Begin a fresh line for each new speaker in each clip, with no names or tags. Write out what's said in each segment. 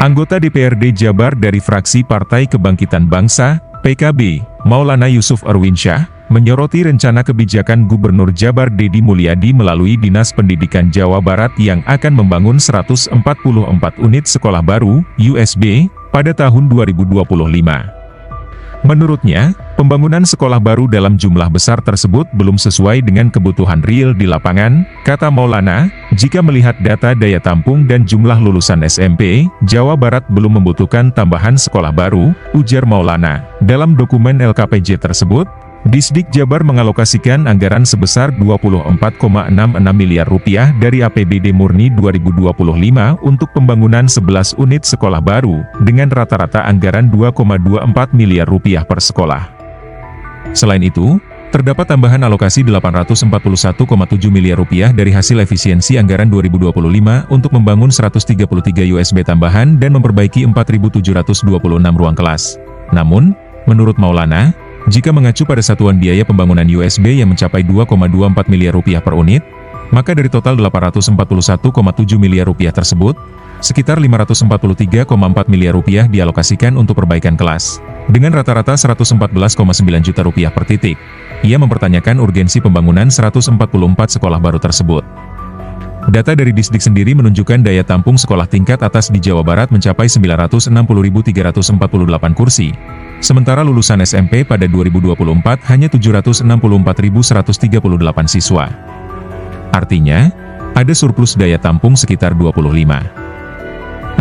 Anggota DPRD Jabar dari fraksi Partai Kebangkitan Bangsa, PKB, Maulana Yusuf Erwinsyah, menyoroti rencana kebijakan Gubernur Jabar Deddy Mulyadi melalui Dinas Pendidikan Jawa Barat yang akan membangun 144 unit sekolah baru, USB, pada tahun 2025. Menurutnya, pembangunan sekolah baru dalam jumlah besar tersebut belum sesuai dengan kebutuhan real di lapangan, kata Maulana. Jika melihat data daya tampung dan jumlah lulusan SMP, Jawa Barat belum membutuhkan tambahan sekolah baru, ujar Maulana. Dalam dokumen LKPJ tersebut, Disdik Jabar mengalokasikan anggaran sebesar Rp24,66 miliar dari APBD murni 2025 untuk pembangunan 11 unit sekolah baru, dengan rata-rata anggaran Rp2,24 miliar per sekolah. Selain itu, terdapat tambahan alokasi Rp841,7 miliar dari hasil efisiensi anggaran 2025 untuk membangun 133 USB tambahan dan memperbaiki 4.726 ruang kelas. Namun, menurut Maulana, jika mengacu pada satuan biaya pembangunan USB yang mencapai Rp2,24 miliar per unit, maka dari total Rp841,7 miliar tersebut, sekitar Rp543,4 miliar dialokasikan untuk perbaikan kelas, dengan rata-rata Rp114,9 juta per titik. Ia mempertanyakan urgensi pembangunan 144 sekolah baru tersebut. Data dari Disdik sendiri menunjukkan daya tampung sekolah tingkat atas di Jawa Barat mencapai 960.348 kursi. Sementara lulusan SMP pada 2024 hanya 764.138 siswa. Artinya, ada surplus daya tampung sekitar 69%.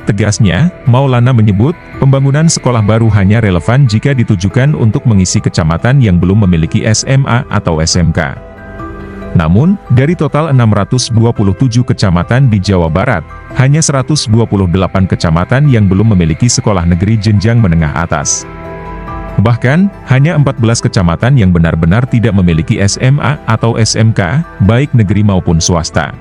Tegasnya, Maulana menyebut, pembangunan sekolah baru hanya relevan jika ditujukan untuk mengisi kecamatan yang belum memiliki SMA atau SMK. Namun, dari total 627 kecamatan di Jawa Barat, hanya 128 kecamatan yang belum memiliki sekolah negeri jenjang menengah atas. Bahkan, hanya 14 kecamatan yang benar-benar tidak memiliki SMA atau SMK, baik negeri maupun swasta.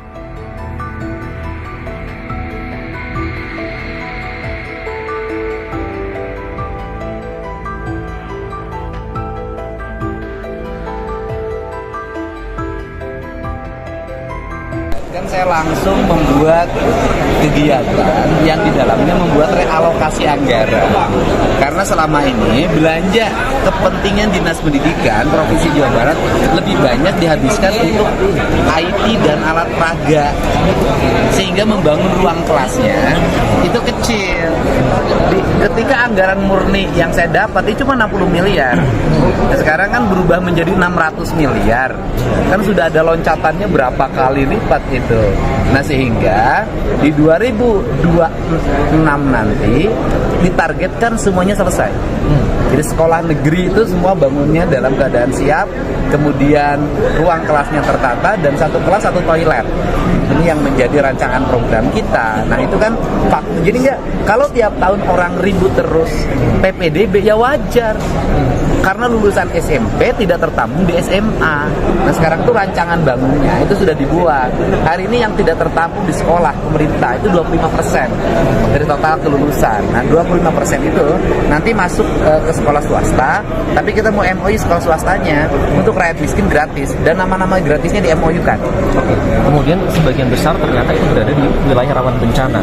Kan saya langsung membuat kegiatan yang di dalamnya membuat realokasi anggaran, karena selama ini belanja kepentingan Dinas Pendidikan Provinsi Jawa Barat lebih banyak dihabiskan untuk IT dan alat peraga, sehingga membangun ruang kelasnya itu kecil. Ketika anggaran murni yang saya dapat itu cuma 60 miliar, nah, sekarang kan berubah menjadi 600 miliar, kan sudah ada loncatannya berapa kali lipat itu. Nah, sehingga di 2026 nanti ditargetkan semuanya selesai. Jadi sekolah negeri itu semua bangunnya dalam keadaan siap, kemudian ruang kelasnya tertata, dan satu kelas satu toilet. Ini yang menjadi rancangan program kita. Nah, itu kan fakta. Jadi enggak, kalau tiap tahun orang ribut terus PPDB ya wajar, karena lulusan SMP tidak tertampung di SMA. Nah, sekarang tuh rancangan bangunnya itu sudah dibuat. Hari ini yang tidak tertampung di sekolah pemerintah itu 25% dari total kelulusan. Nah, 25% itu nanti masuk ke sekolah swasta, tapi kita mau MOU sekolah swastanya untuk rakyat miskin gratis, dan nama-nama gratisnya di MOU kan.
Kemudian sebagian besar ternyata itu berada di wilayah rawan bencana.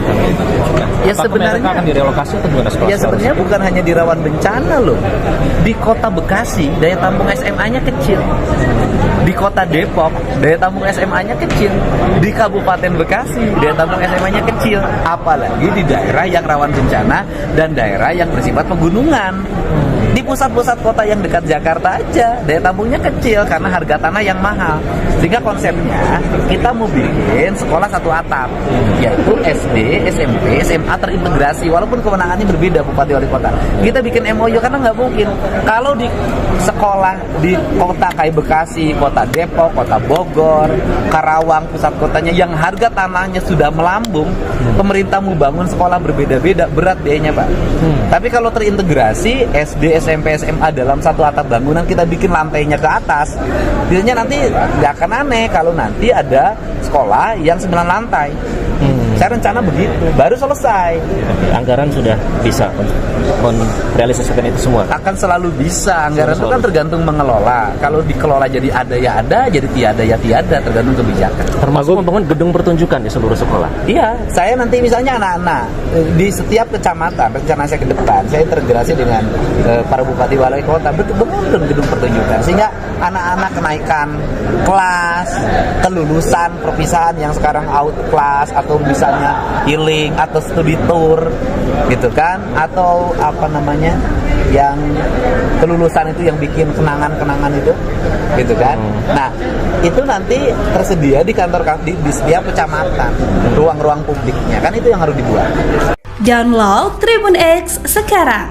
Ya sebenarnya
akan direlokasi atau gimana sekolah?
Ya sebenarnya bukan hanya di rawan bencana loh. Di kota Bekasi daya tampung SMA-nya kecil. Di kota Depok daya tampung SMA-nya kecil. Di Kabupaten Bekasi daya tampung SMA-nya kecil. Apalagi di daerah yang rawan bencana dan daerah yang bersifat pegunungan. Di pusat-pusat kota yang dekat Jakarta aja daya tampungnya kecil karena harga tanah yang mahal. Sehingga konsepnya kita mau bikin sekolah satu atap, yaitu SD, SMP, SMA terintegrasi, walaupun kewenangannya berbeda Bupati Wali Kota. Kita bikin MOU karena nggak mungkin kalau di sekolah di kota kayak Bekasi, kota Depok, kota Bogor, Karawang, pusat kotanya yang harga tanahnya sudah melambung, pemerintah mau bangun sekolah berbeda-beda, berat biayanya Pak. Tapi kalau terintegrasi SD, SMP, SMA dalam satu atap bangunan, kita bikin lantainya ke atas, biasanya nanti nggak akan aneh kalau nanti ada sekolah yang 9 lantai. Saya rencana begitu, baru selesai.
Anggaran sudah bisa merealisasikan itu semua.
Akan selalu bisa, anggaran itu kan tergantung mengelola. Kalau dikelola jadi ada ya ada, jadi tiada ya tiada, tergantung kebijakan.
Termasuk membangun gedung pertunjukan di seluruh sekolah.
Iya, saya nanti misalnya anak-anak di setiap kecamatan, rencana saya ke depan, saya integrasi dengan para bupati wali kota, betul-betul gedung pertunjukan, sehingga anak-anak kenaikan kelas, kelulusan, perpisahan yang sekarang out kelas, atau misalnya healing, atau studi tour, gitu kan, atau apa namanya, yang kelulusan itu yang bikin kenangan-kenangan itu, gitu kan. Nah, itu nanti tersedia di kantor di setiap kecamatan, ruang-ruang publiknya, kan itu yang harus dibuat.
Download Tribun X sekarang,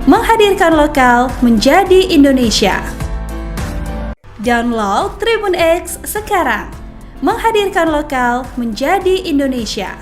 menghadirkan lokal menjadi Indonesia. Download Tribun X sekarang, menghadirkan lokal menjadi Indonesia.